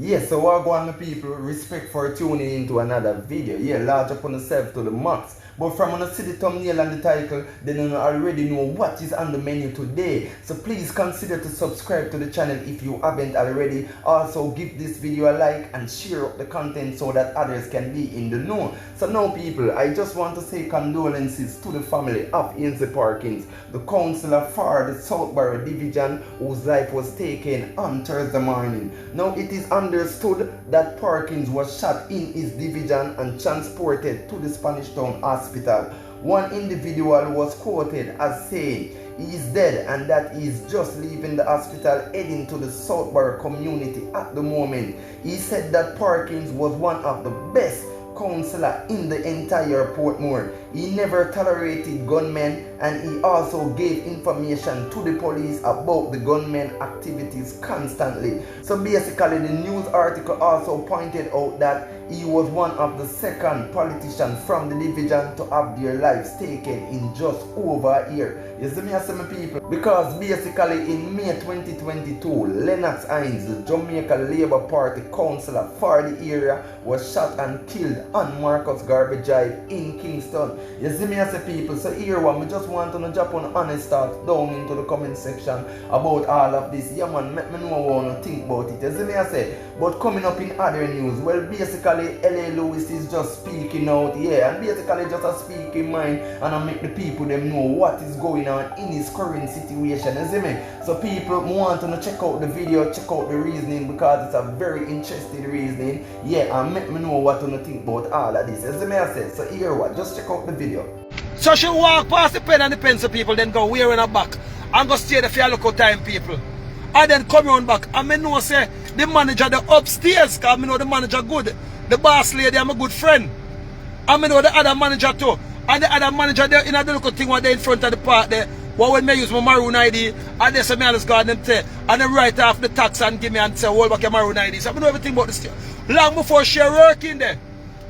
Yes, so what go on, people? Respect for tuning into another video. Yeah, large upon yourself to the max. But from when you see the thumbnail and the title, then you already know what is on the menu today. So please consider to subscribe to the channel if you haven't already. Also give this video a like and share up the content so that others can be in the know. So now people, I just want to say condolences to the family of Ainsley Parkins, the councillor for the Southborough division whose life was taken on Thursday morning. Now it is understood that Parkins was shot in his division and transported to the Spanish Town Hospital. One individual was quoted as saying he is dead and that he is just leaving the hospital heading to the Southborough community at the moment. He said that Parkins was one of the best councillor in the entire Portmore. He never tolerated gunmen and he also gave information to the police about the gunmen activities constantly. So basically the news article also pointed out that he was one of the second politicians from the division to have their lives taken in just over a year. You see me as some people? Because basically in May 2022, Lennox Hines, the Jamaica Labour Party councillor for the area, was shot and killed on Marcus Garbage Drive in Kingston. You see me as a people? So here one, we just want to drop on honest thoughts down into the comment section about all of this. Yeah man, let me know what I want to think about it. You see me as say? But coming up in other news, well basically L.A. Lewis is just speaking out, yeah, and basically just a speaking mind and I make the people them know what is going on in his current situation, you see me? So people want to check out the video, check out the reasoning because it's a very interesting reasoning, yeah, and make me know what you think about all of this, you see me I say? So here what, just check out the video. So she walk past the pen and the pencil people, then go wearing her back and go stay there for a local time people. And then come round back and me know say the manager the upstairs, cause me know the manager good. The boss lady I'm a good friend. And me know the other manager too. And the other manager there in a little thing what they in front of the park there. What when me use my maroon ID and they say me just go and them tell and then write off the tax and give me and say hold back your maroon ID. So I know everything about this long before she working there.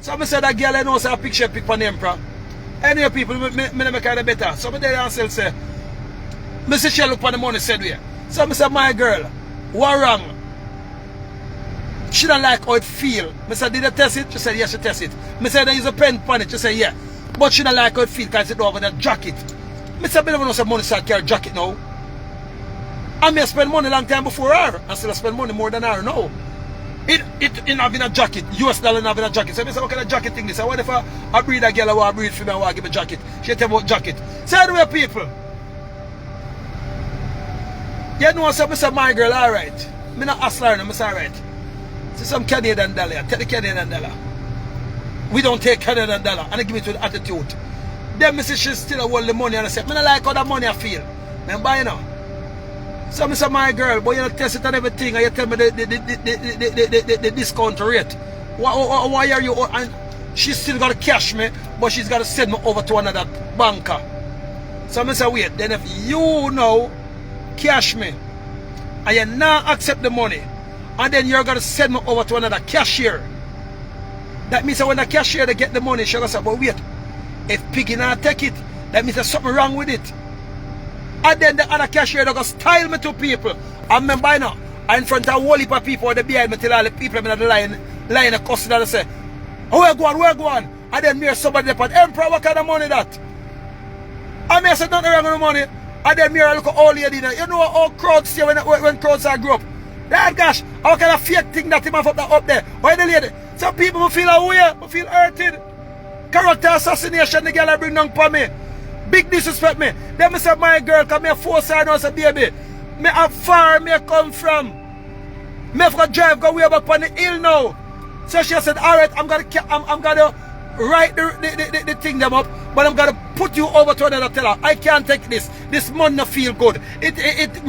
So I said that girl I know say a picture pick for the emperor. Anyway people me make kind of better. So I there and say me see she look for the money said we. So I said my girl, what wrong? She don't like how it feel. I said, did you test it? She said, yes, she test it. I said, use a pen on it. She said, yeah. But she don't like how it feel because it don't have a jacket. I said, I don't know some money so I carry jacket now. I may spend money long time before her. I still spend money more than her now. It having a jacket. US dollar having a jacket. So I said, what kind of jacket thing this? I wonder if I breed a girl I want to breed for me, I want to give a jacket. She tell me about jacket. So anyway, people. You know what I said, my girl, alright. I'm not hustler, I'm alright. See some Canadian dollar, take the Canadian dollar. We don't take Canadian dollar and I give it with attitude. Then I say she still hold the money and I say, I don't like how that money I feel. I'm buying now. So I say, my girl, but you don't test it and everything and you tell me the discount rate. Why are you? And she's still got to cash me, but she's got to send me over to another banker. So I say, wait, then if you now cash me and you not accept the money, and then you're going to send me over to another cashier. That means that when the cashier they get the money, she's going to say, but wait, if Piggy not take it, that means there's something wrong with it. And then the other cashier they're going to style me to people. I remember now, in front of a whole heap of people, they behind me till all the people in the line of custody and they say, oh, where go on? And then me or somebody there, Emperor, what kind of money that? And me say, nothing wrong with the money. And then me look at all lady, you know how crowds say when crowds are grow up. That gosh, how kind of fake thing that him have up there? Why the lady? Some people will feel away, will feel hurted. Character assassination, the girl I bring down for me. Big disrespect me. Then I say, my girl, come here, force her now, say, baby. Me how far me come from. Me have to drive, go way back on the hill now. So she said, alright, I'm gonna write the thing them up, but I'm gonna put you over to another teller. I can't take this. This money not feel good. Me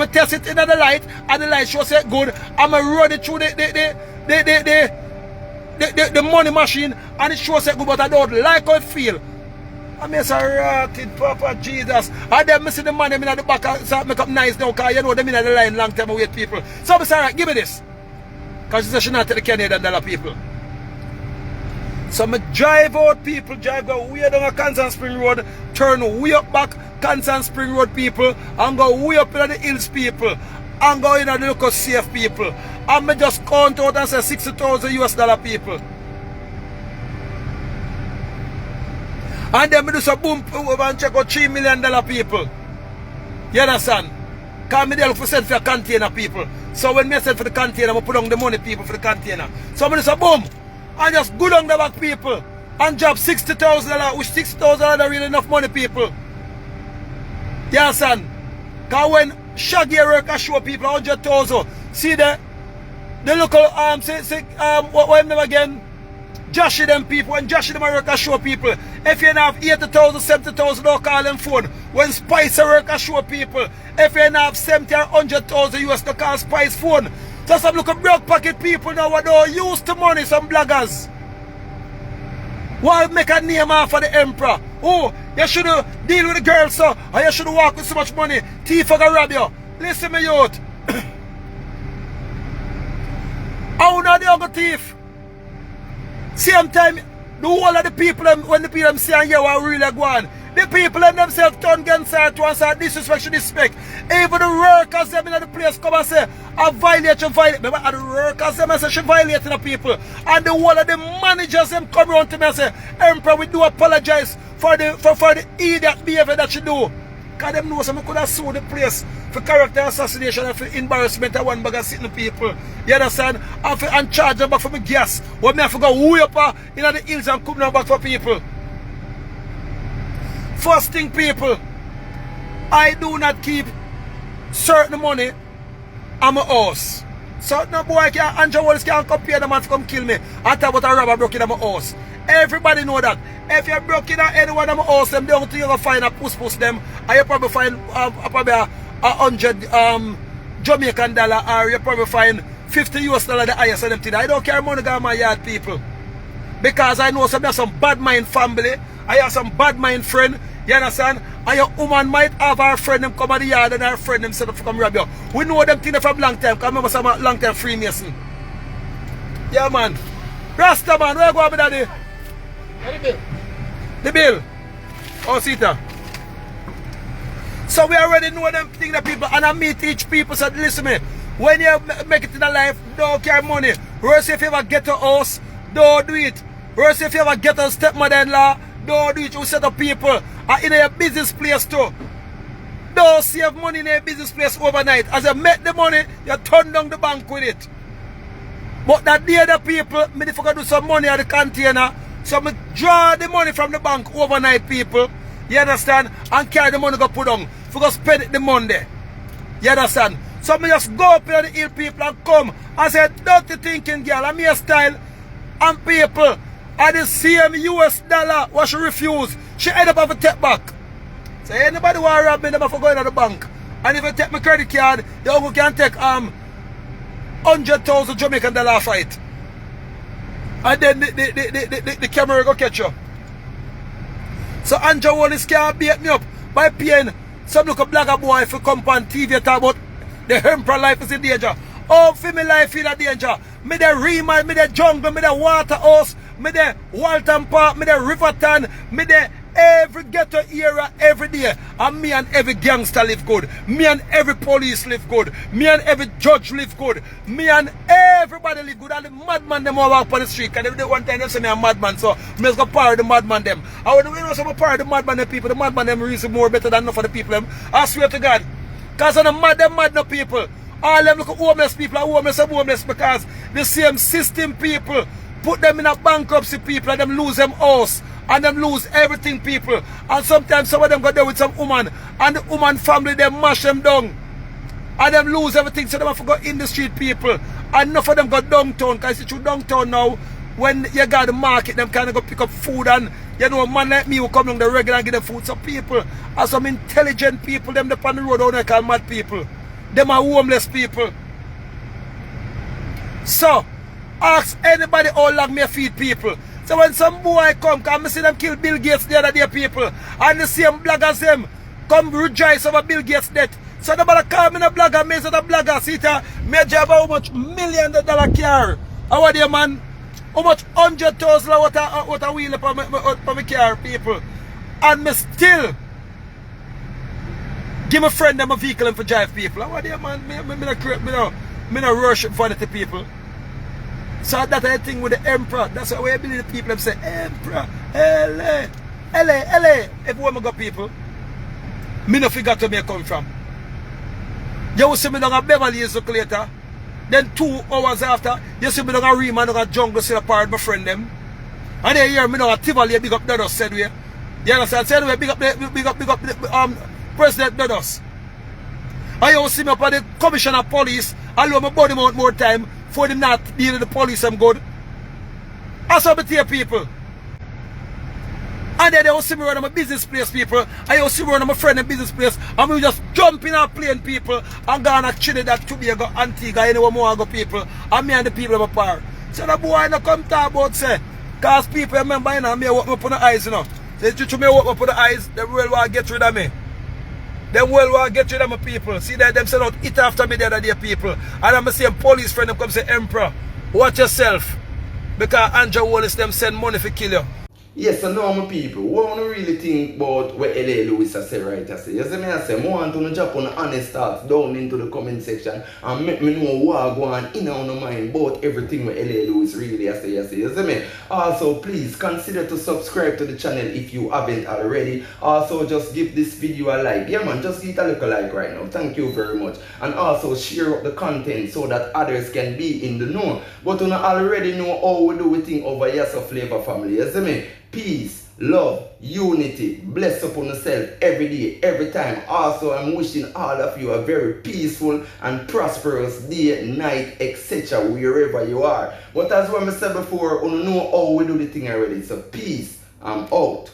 test it in the light, and the light shows it good. I'm gonna run it through the money machine, and it shows it good, but I don't like how it feel. I mean, it's a rotted Papa Jesus. And then I see the money in the back, so make up nice now, because you know them in the line long time wait people. So I say, alright, give me this. Because she said she not take the Canadian dollar people. So I drive out people, go way down a Constant Spring Road, turn way up back Constant Spring Road people, and go way up in the hills people, and go in the local safe people. And me just count out and say 60,000 US dollar people. And then me do some boom over and check out $3 million people. You understand? Because me there for send for a container people. So when me send for the container, I put on the money people for the container. So me do some boom and just go down the back people and drop $60,000, which $60,000 really enough money people. You understand? Because when Shaggy work and show people 100,000, see the local what name again? Joshy them people, when Joshy them work and show people. If you have 80,000, 70,000, don't call them phone. When Spicer work and show people, if you have 70 or 100,000 US, don't call Spice phone. So some look at broke pocket people now what don't use the money, some bloggers. Why make a name off for the emperor? Oh, you should deal with the girls, so, or you should walk with so much money. Thief are gonna rob you. Listen me, youth. How now the other thief? Same time, the whole of the people, when the people say and hear what really go on, the people themselves turn against her to answer disrespect, she disrespect. Even the workers them in the place come and say, I violate, you violate. Remember, the workers them and say she violating the people. And the whole of the managers them come around to me and say, Emperor, we do apologize for the idiot behavior that she do. Because them know some could have sued the place for character assassination and for embarrassment of one bag of sitting people. You understand? And charge them back for my gas. What me have to go way up in the hills and come down back for people. First thing, people, I do not keep certain money on my house. So no boy can, Andrew Wallace can't compare the man to come kill me and talk about a robber broke in my house. Everybody know that. If you're broken at anyone of my house, them don't think you're going to find a puss them, and you probably find probably a 100 Jamaican dollar, or you probably find 50 US dollar the highest of them thing. I don't care money got my yard, people. Because I know some bad mind family, I have some bad mind friend, you understand? And your woman might have her friend them come at the yard and her friend them set up to come rob you. We know them things from long time, because I remember some long time Freemason. Yeah, man. Rasta, man, where you go with daddy? The bill. The bill. Oh, Sita. So we already know them things that people, and I meet each people, so listen me. When you make it in a life, don't carry money. Worse if you ever get a house, don't do it. Worse if you ever get a stepmother-in-law, don't do it. You set up people in your business place too. Don't save money in your business place overnight. As you make the money, you turn down the bank with it. But that day the people, me forgot to do some money at the container. So me draw the money from the bank overnight, people. You understand? And carry the money go put on. For go spend it the Monday. You understand? So me just go up here the hill people and come and say, dirty thinking girl, I'm your style. And people are the same US dollar what she refuse. She end up having to take back. So anybody want to rob me, they have to go into the bank. And if you take my credit card, the uncle can take 100,000 Jamaican dollar for it. And then the camera go catch you. So Andrew Wallace can't beat me up by paying some look a blogger boy if you come on TV talk about the emperor life is in danger. Oh, for me life in danger. Me the Riemann, me the jungle, me the Waterhouse, me the Walton Park, me the Riverton, me the every ghetto era every day. And me and every gangster live good. Me and every police live good. Me and every judge live good. Me and everybody live good. And the madman them all walk on the street. And every day one time they say me a madman. So me just go parry the madman them. And when you know some parry the madman them people, the madman them reason more better than enough of the people them. I swear to God. Because on the mad no people. All them look at homeless people are homeless because the same system people put them in a bankruptcy people and them lose them house. And them lose everything, people. And sometimes some of them go there with some woman. And the woman family, they mash them down. And them lose everything. So they have to go in the street, people. And enough of them go downtown. Because it's true downtown now. When you got the market, them kind of go pick up food. And you know, a man like me will come along the regular and get them food. So people are some intelligent people. Them up on the road, they call mad people. Them are homeless people. So, ask anybody how long me feed people. So when some boy come I see them kill Bill Gates the other day, people, and the same bloggers them come rejoice over Bill Gates' death. So nobody call me a blogger, me say the blogger, see it, me drive how much $1 million car. How are you, man? How much 100,000 what a wheel up on my car, people. And me still give my friend them a vehicle and for drive, people. How are you, man? Me Me no worship vanity people. So that's the thing with the emperor. That's why I believe the people them say emperor, LA. Everywhere I go people, me no figure to me come from. You will see me down at Beverly Hills later. Then 2 hours after, you see me down at Rima, down at Jungle, see the part my friend them. And they hear me down at Tivoli, big up Dodos, said we. You understand? Said we, big up the President Dodos. And you will see me up at the Commissioner of Police. I love my body mount more time for them not dealing with the police. I'm good. That's what I tell people. And then they will see me around my business place, people. And you will see me around my friend in business place. And we just jump in our plane, people. And go on a Trinidad, Tobago, Antigua, anywhere more I go, people. And me and the people of my power. So the boy no come talk about say. Because people remember, you know, me walk up on the eyes, you know. They just me walk up on the eyes, the world will get rid of me. The world will get rid of my people. See that them send out it after me the other day, people. And I'm saying police friend them come say, Emperor, watch yourself. Because Andrew Wallace them send money for kill you. Yes, so now my people, what do you really think about what L.A. Lewis has said right? I say, you see me, I say, I want to drop on honest thoughts down into the comment section and make me know what go on in our mind about everything what L.A. Lewis really I say, you see me? Also, please consider to subscribe to the channel if you haven't already. Also, just give this video a like. Yeah man, just hit a little like right now. Thank you very much. And also share up the content so that others can be in the know. But you already know how we do thing over here, so Flava family, you see me? Peace, love, unity, bless upon yourself every day, every time. Also, I'm wishing all of you a very peaceful and prosperous day, night, etc. wherever you are. But as I said before, you know how we do the thing already. So peace, I'm out.